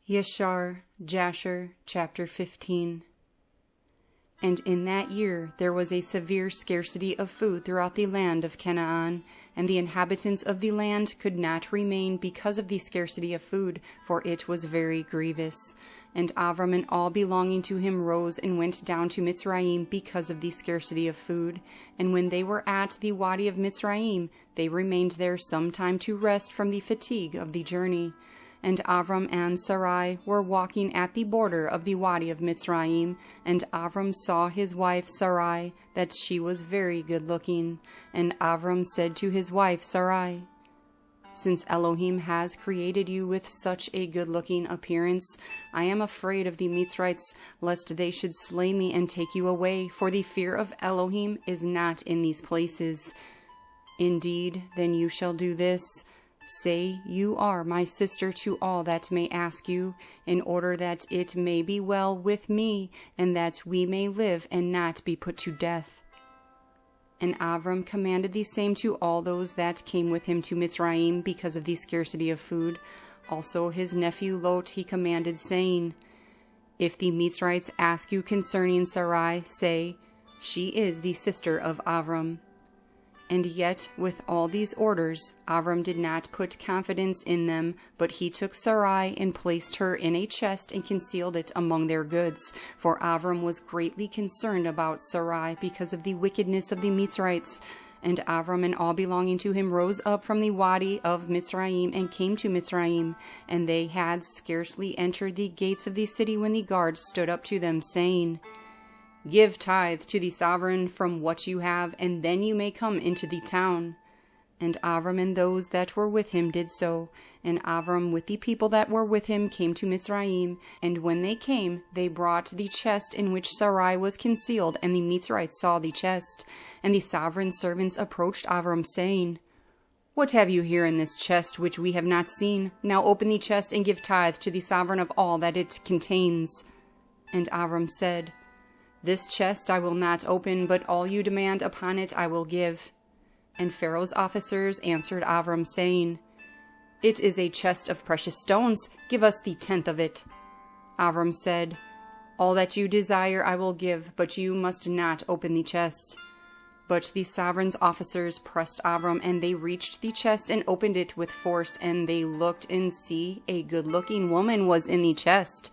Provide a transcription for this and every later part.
Yashar, Jasher, chapter 15. And in that year there was a severe scarcity of food throughout the land of Canaan, and the inhabitants of the land could not remain because of the scarcity of food, for it was very grievous. And Abram and all belonging to him rose and went down to Mitzrayim because of the scarcity of food. And when they were at the wadi of Mitzrayim, they remained there some time to rest from the fatigue of the journey. And Abram and Sarai were walking at the border of the wadi of Mitzrayim, and Abram saw his wife Sarai, that she was very good-looking. And Abram said to his wife Sarai, "Since Elohim has created you with such a good-looking appearance, I am afraid of the Mitzrites, lest they should slay me and take you away, for the fear of Elohim is not in these places. Indeed, then you shall do this. Say, you are my sister to all that may ask you, in order that it may be well with me, and that we may live and not be put to death." And Abram commanded the same to all those that came with him to Mitzrayim because of the scarcity of food. Also his nephew Lot he commanded, saying, "If the Mitzrites ask you concerning Sarai, say, she is the sister of Abram." And yet, with all these orders, Abram did not put confidence in them, but he took Sarai and placed her in a chest and concealed it among their goods. For Abram was greatly concerned about Sarai because of the wickedness of the Mitzrites. And Abram and all belonging to him rose up from the wadi of Mitzrayim and came to Mitzrayim. And they had scarcely entered the gates of the city when the guards stood up to them, saying, "Give tithe to the sovereign from what you have, and then you may come into the town." And Abram and those that were with him did so. And Abram with the people that were with him came to Mitzrayim. And when they came, they brought the chest in which Sarai was concealed, and the Mitzrites saw the chest. And the sovereign servants approached Abram, saying, "What have you here in this chest which we have not seen? Now open the chest and give tithe to the sovereign of all that it contains." And Abram said, "This chest I will not open, but all you demand upon it I will give." And Pharaoh's officers answered Abram, saying, "It is a chest of precious stones. Give us the tenth of it." Abram said, "All that you desire I will give, but you must not open the chest." But the sovereign's officers pressed Abram, and they reached the chest and opened it with force. And they looked, and see, a good-looking woman was in the chest.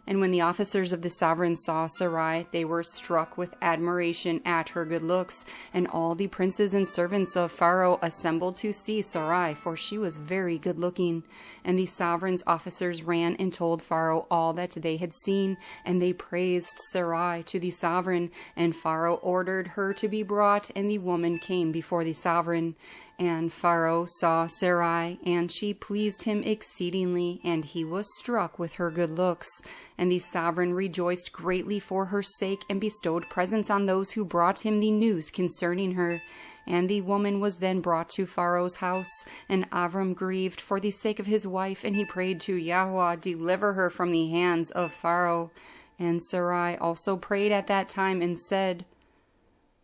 And when the officers of the sovereign saw Sarai, they were struck with admiration at her good looks. And all the princes and servants of Pharaoh assembled to see Sarai, for she was very good looking. And the sovereign's officers ran and told Pharaoh all that they had seen, and they praised Sarai to the sovereign. And Pharaoh ordered her to be brought, and the woman came before the sovereign. And Pharaoh saw Sarai, and she pleased him exceedingly, and he was struck with her good looks. And the sovereign rejoiced greatly for her sake, and bestowed presents on those who brought him the news concerning her. And the woman was then brought to Pharaoh's house. And Abram grieved for the sake of his wife, and he prayed to Yahweh, deliver her from the hands of Pharaoh. And Sarai also prayed at that time and said,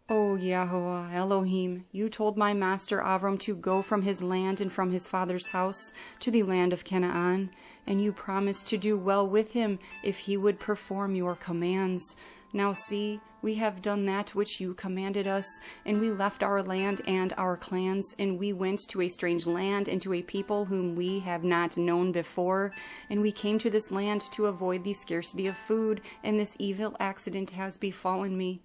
"O Yahweh Elohim, you told my master Abram to go from his land and from his father's house to the land of Canaan, and you promised to do well with him if he would perform your commands. Now see, we have done that which you commanded us, and we left our land and our clans, and we went to a strange land and to a people whom we have not known before, and we came to this land to avoid the scarcity of food, and this evil accident has befallen me.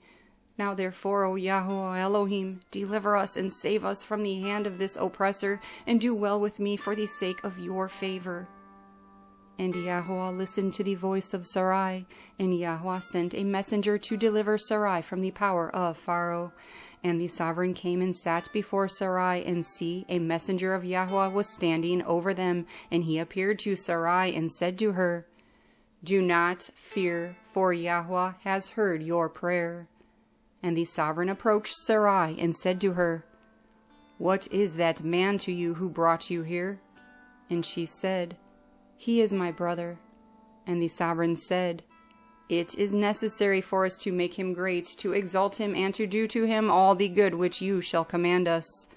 Now therefore, O Yahweh Elohim, deliver us and save us from the hand of this oppressor, and do well with me for the sake of your favor." And Yahweh listened to the voice of Sarai, and Yahweh sent a messenger to deliver Sarai from the power of Pharaoh. And the sovereign came and sat before Sarai, and see, a messenger of Yahweh was standing over them, and he appeared to Sarai and said to her, "Do not fear, for Yahweh has heard your prayer." And the sovereign approached Sarai and said to her, "What is that man to you who brought you here?" And she said, "He is my brother." And the sovereign said, "It is necessary for us to make him great, to exalt him, and to do to him all the good which you shall command us."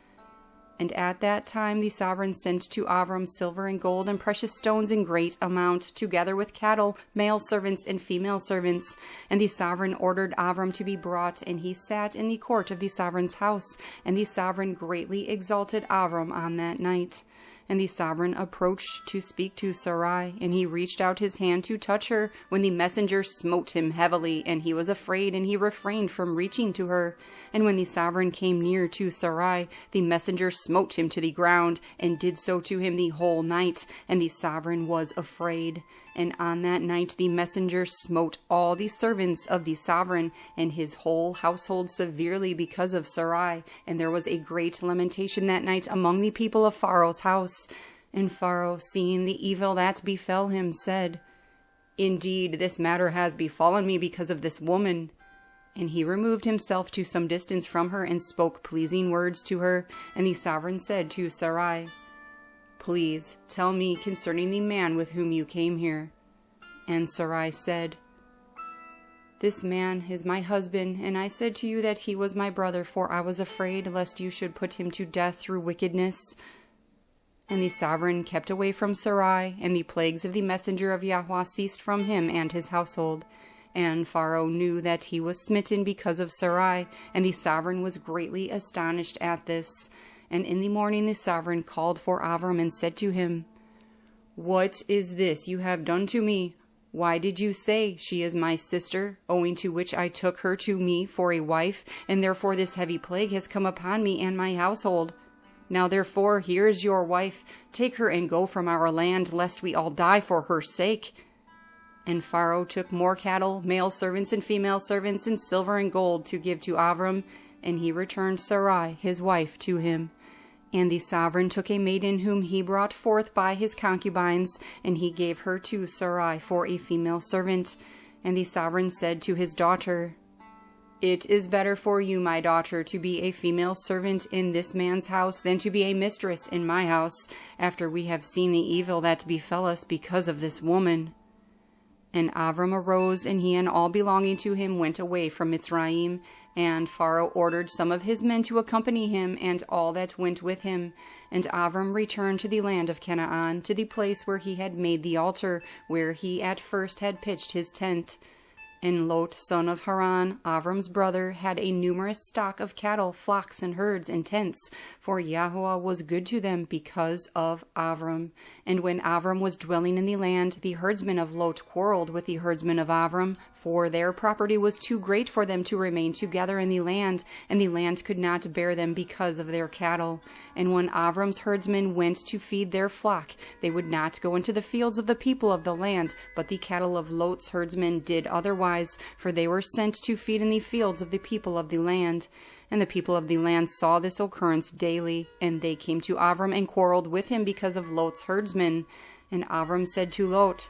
And at that time the sovereign sent to Abram silver and gold and precious stones in great amount, together with cattle, male servants and female servants. And the sovereign ordered Abram to be brought, and he sat in the court of the sovereign's house. And the sovereign greatly exalted Abram on that night. And the sovereign approached to speak to Sarai, and he reached out his hand to touch her, when the messenger smote him heavily, and he was afraid, and he refrained from reaching to her. And when the sovereign came near to Sarai, the messenger smote him to the ground, and did so to him the whole night, and the sovereign was afraid. And on that night the messenger smote all the servants of the sovereign and his whole household severely because of Sarai. And there was a great lamentation that night among the people of Pharaoh's house. And Pharaoh, seeing the evil that befell him, said, "Indeed, this matter has befallen me because of this woman." And he removed himself to some distance from her and spoke pleasing words to her. And the sovereign said to Sarai, "Please tell me concerning the man with whom you came here." And Sarai said, "This man is my husband, and I said to you that he was my brother, for I was afraid lest you should put him to death through wickedness." And the sovereign kept away from Sarai, and the plagues of the messenger of Yahweh ceased from him and his household. And Pharaoh knew that he was smitten because of Sarai, and the sovereign was greatly astonished at this. And in the morning the sovereign called for Abram and said to him, "What is this you have done to me? Why did you say, 'She is my sister,' owing to which I took her to me for a wife, and therefore this heavy plague has come upon me and my household? Now therefore here is your wife, take her and go from our land, lest we all die for her sake." And Pharaoh took more cattle, male servants and female servants, and silver and gold to give to Abram, and he returned Sarai his wife to him. And the sovereign took a maiden whom he brought forth by his concubines, and he gave her to Sarai for a female servant. And the sovereign said to his daughter, "It is better for you, my daughter, to be a female servant in this man's house than to be a mistress in my house, after we have seen the evil that befell us because of this woman." And Abram arose, and he and all belonging to him went away from Mitzrayim. And Pharaoh ordered some of his men to accompany him, and all that went with him. And Abram returned to the land of Canaan, to the place where he had made the altar, where he at first had pitched his tent. And Lot, son of Haran, Avram's brother, had a numerous stock of cattle, flocks, and herds, and tents, for Yahweh was good to them because of Abram. And when Abram was dwelling in the land, the herdsmen of Lot quarreled with the herdsmen of Abram, for their property was too great for them to remain together in the land, and the land could not bear them because of their cattle. And when Avram's herdsmen went to feed their flock, they would not go into the fields of the people of the land, but the cattle of Lot's herdsmen did otherwise, for they were sent to feed in the fields of the people of the land. And the people of the land saw this occurrence daily, and they came to Abram and quarreled with him because of Lot's herdsmen. And Abram said to Lot,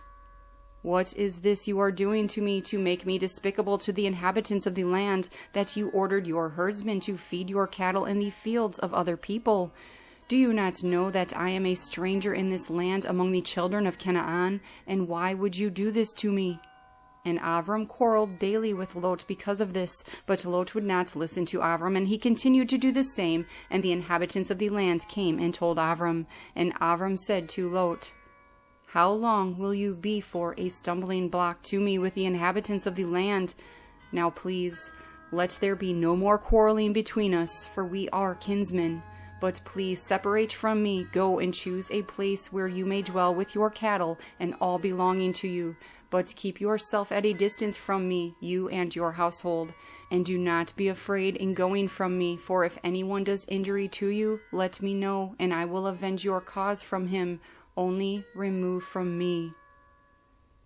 "What is this you are doing to me to make me despicable to the inhabitants of the land, that you ordered your herdsmen to feed your cattle in the fields of other people? Do you not know that I am a stranger in this land among the children of Canaan? And why would you do this to me?" And Abram quarreled daily with Lot because of this, but Lot would not listen to Abram, and he continued to do the same. And the inhabitants of the land came and told Abram. And Abram said to Lot, "How long will you be for a stumbling block to me with the inhabitants of the land? Now please, let there be no more quarreling between us, for we are kinsmen. But please separate from me, go and choose a place where you may dwell with your cattle and all belonging to you. But keep yourself at a distance from me, you and your household. And do not be afraid in going from me, for if anyone does injury to you, let me know, and I will avenge your cause from him. Only remove from me."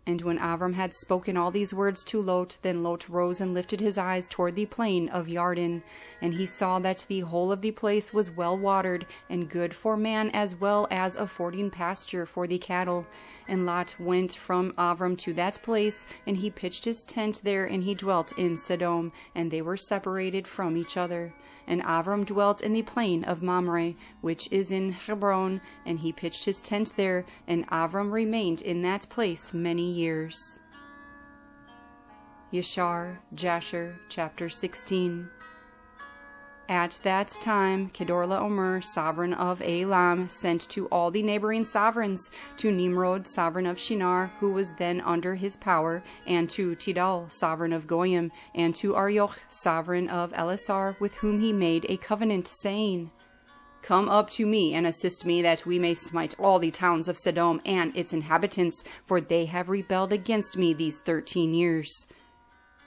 And when Abram had spoken all these words to Lot, then Lot rose and lifted his eyes toward the plain of Yarden. And he saw that the whole of the place was well watered, and good for man, as well as affording pasture for the cattle. And Lot went from Abram to that place, and he pitched his tent there, and he dwelt in Sodom, and they were separated from each other. And Abram dwelt in the plain of Mamre, which is in Hebron, and he pitched his tent there, and Abram remained in that place many years. Yashar, Jasher, chapter 16. At that time, Kedorlaomer, sovereign of Elam, sent to all the neighboring sovereigns, to Nimrod, sovereign of Shinar, who was then under his power, and to Tidal, sovereign of Goyim, and to Arioch, sovereign of Elasar, with whom he made a covenant, saying, Come up to me and assist me, that we may smite all the towns of Sodom and its inhabitants, for they have rebelled against me these 13 years.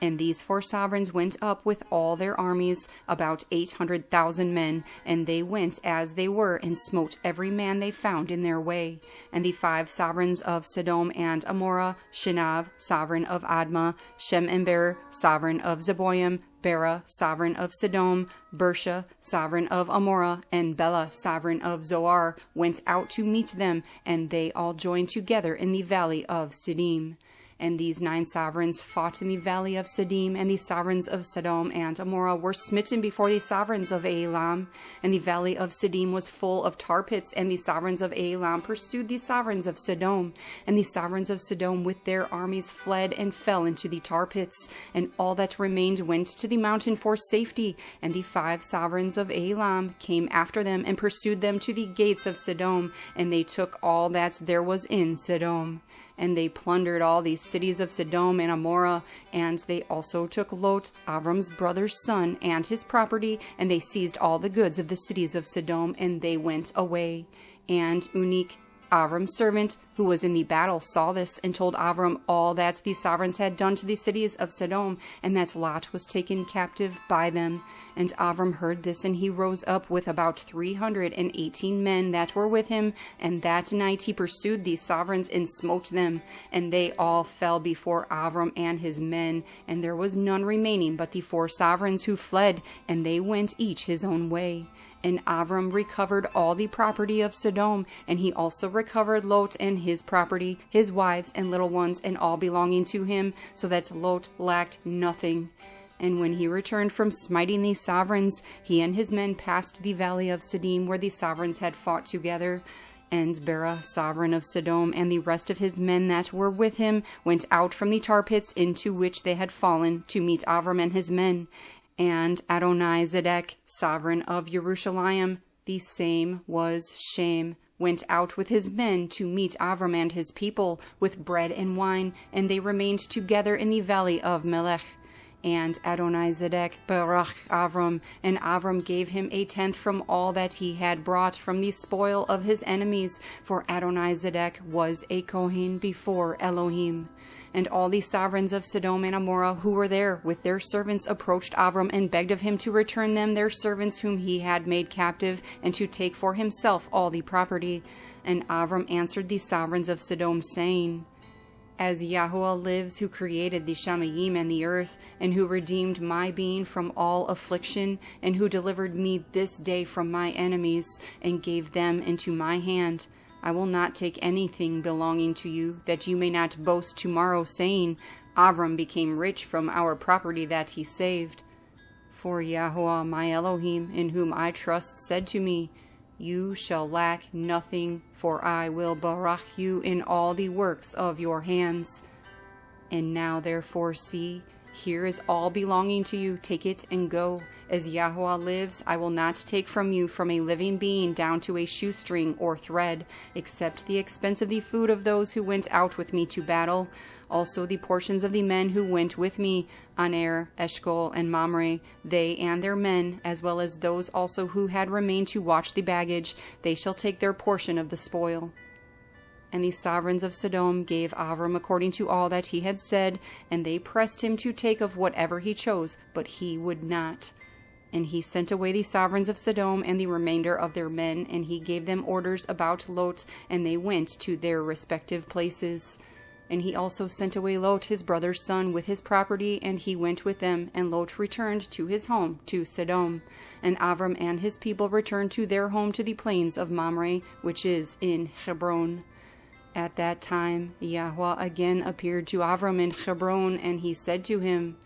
And these 4 sovereigns went up with all their armies, about 800,000 men, and they went as they were, and smote every man they found in their way. And the 5 sovereigns of Sodom and Amorah, Shinav, sovereign of Admah, Shem-Ember, sovereign of Zeboim, Bera, sovereign of Sodom, Bersha, sovereign of Amorah, and Bela, sovereign of Zoar, went out to meet them, and they all joined together in the valley of Siddim. And these 9 sovereigns fought in the valley of Siddim, and the sovereigns of Sodom and Amorah were smitten before the sovereigns of Elam. And the valley of Siddim was full of tar pits, and the sovereigns of Elam pursued the sovereigns of Sodom. And the sovereigns of Sodom with their armies fled and fell into the tar pits, and all that remained went to the mountain for safety. And the 5 sovereigns of Elam came after them and pursued them to the gates of Sodom, and they took all that there was in Sodom. And they plundered all the cities of Sodom and Amorah, and they also took Lot, Abram's brother's son, and his property, and they seized all the goods of the cities of Sodom, and they went away. And Unik, Avram's servant, who was in the battle, saw this, and told Avram all that the sovereigns had done to the cities of Sodom, and that Lot was taken captive by them. And Avram heard this, and he rose up with about 318 men that were with him, and that night he pursued these sovereigns and smote them, and they all fell before Avram and his men, and there was none remaining but the 4 sovereigns who fled, and they went each his own way. And Avram recovered all the property of Sodom, and he also recovered Lot and his property, his wives and little ones, and all belonging to him, so that Lot lacked nothing. And when he returned from smiting these sovereigns, he and his men passed the valley of Siddim, where the sovereigns had fought together. And Bera, sovereign of Sodom, and the rest of his men that were with him, went out from the tar pits into which they had fallen, to meet Avram and his men. And Adoni-Tsedeq, sovereign of Jerusalem, the same was Shem, went out with his men to meet Avram and his people with bread and wine, and they remained together in the valley of Melech. And Adoni-Tsedeq berakah Avram, and Avram gave him 1/10 from all that he had brought from the spoil of his enemies, for Adoni-Tsedeq was a Kohen before Elohim. And all the sovereigns of Sodom and Amorah who were there with their servants approached Avram and begged of him to return them their servants whom he had made captive, and to take for himself all the property. And Avram answered the sovereigns of Sodom, saying, As Yahweh lives, who created the Shamayim and the earth, and who redeemed my being from all affliction, and who delivered me this day from my enemies, and gave them into my hand, I will not take anything belonging to you, that you may not boast tomorrow, saying, Avram became rich from our property that he saved. For Yahweh my Elohim, in whom I trust, said to me, You shall lack nothing, for I will berakah you in all the works of your hands. And now therefore see, here is all belonging to you, take it and go. As Yahweh lives, I will not take from you from a living being down to a shoestring or thread, except the expense of the food of those who went out with me to battle, also the portions of the men who went with me, Aner, Eshcol, and Mamre, they and their men, as well as those also who had remained to watch the baggage, they shall take their portion of the spoil. And the sovereigns of Sodom gave Avram according to all that he had said, and they pressed him to take of whatever he chose, but he would not. And he sent away the sovereigns of Sodom and the remainder of their men, and he gave them orders about Lot, and they went to their respective places. And he also sent away Lot his brother's son with his property, and he went with them, and Lot returned to his home to Sodom. And Avram and his people returned to their home to the plains of Mamre, which is in Hebron. At that time Yahweh again appeared to Avram in Hebron, and he said to him,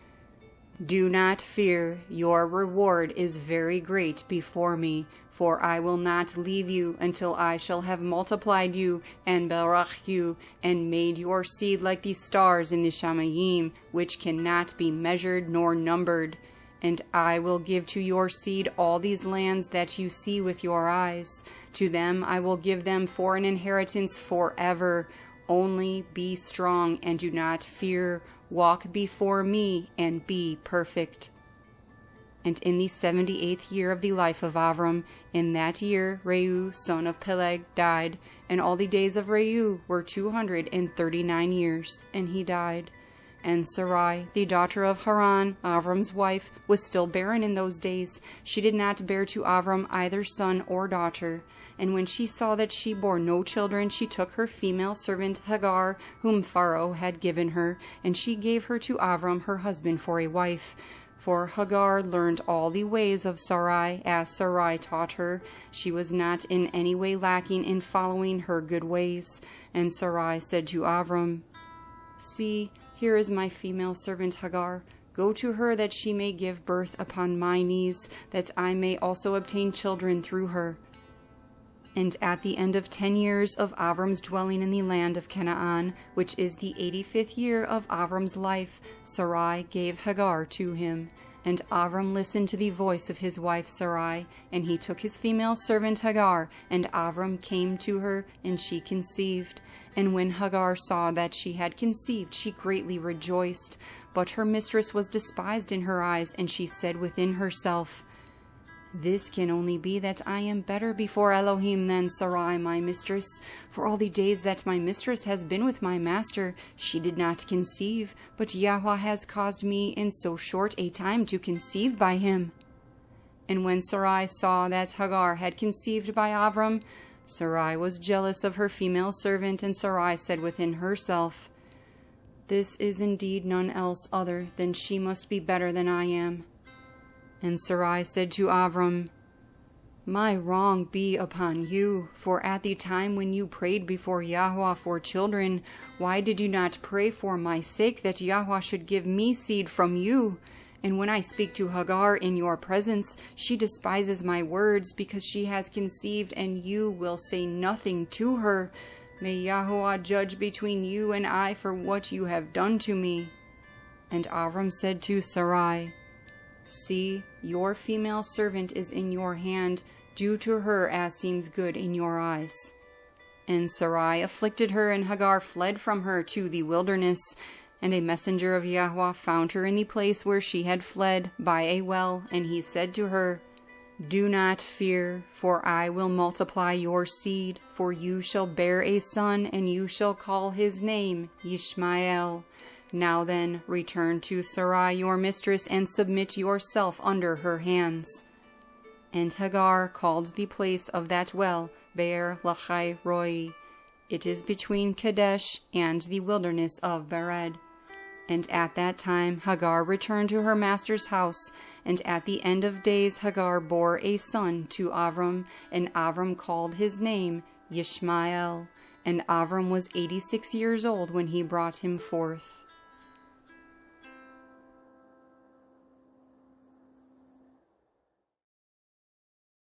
Do not fear, your reward is very great before me, for I will not leave you until I shall have multiplied you and berakah you, and made your seed like the stars in the Shamayim, which cannot be measured nor numbered. And I will give to your seed all these lands that you see with your eyes. To them I will give them for an inheritance forever. Only be strong and do not fear. Walk before me and be perfect. And in the 78th year of the life of Abram, in that year Reu, son of Peleg, died, and all the days of Reu were 239 years, and he died. And Sarai, the daughter of Haran, Avram's wife, was still barren in those days. She did not bear to Abram either son or daughter. And when she saw that she bore no children, she took her female servant Hagar, whom Pharaoh had given her, and she gave her to Abram her husband for a wife. For Hagar learned all the ways of Sarai, as Sarai taught her. She was not in any way lacking in following her good ways. And Sarai said to Abram, See, here is my female servant Hagar. Go to her that she may give birth upon my knees, that I may also obtain children through her. And at the end of 10 years of Avram's dwelling in the land of Canaan, which is the 85th year of Avram's life, Sarai gave Hagar to him. And Abram listened to the voice of his wife Sarai, and he took his female servant Hagar, and Abram came to her, and she conceived. And when Hagar saw that she had conceived, she greatly rejoiced. But her mistress was despised in her eyes, and she said within herself, This can only be that I am better before Elohim than Sarai my mistress. For all the days that my mistress has been with my master, she did not conceive, but Yahweh has caused me in so short a time to conceive by him. And when Sarai saw that Hagar had conceived by Abram, Sarai was jealous of her female servant, and Sarai said within herself, This is indeed none else other than she must be better than I am. And Sarai said to Abram, My wrong be upon you, for at the time when you prayed before Yahweh for children, why did you not pray for my sake that Yahweh should give me seed from you? And when I speak to Hagar in your presence, she despises my words because she has conceived, and you will say nothing to her. May Yahweh judge between you and I for what you have done to me. And Abram said to Sarai, See, your female servant is in your hand. Do to her as seems good in your eyes. And Sarai afflicted her, and Hagar fled from her to the wilderness. And a messenger of Yahweh found her in the place where she had fled, by a well, and he said to her, Do not fear, for I will multiply your seed, for you shall bear a son, and you shall call his name Ishma'el. Now then, return to Sarai your mistress, and submit yourself under her hands. And Hagar called the place of that well Be'er Lachai Roi. It is between Kadesh and the wilderness of Bered. And at that time Hagar returned to her master's house, and at the end of days Hagar bore a son to Abram, and Abram called his name Ishma'el. And Abram was 86 years old when he brought him forth.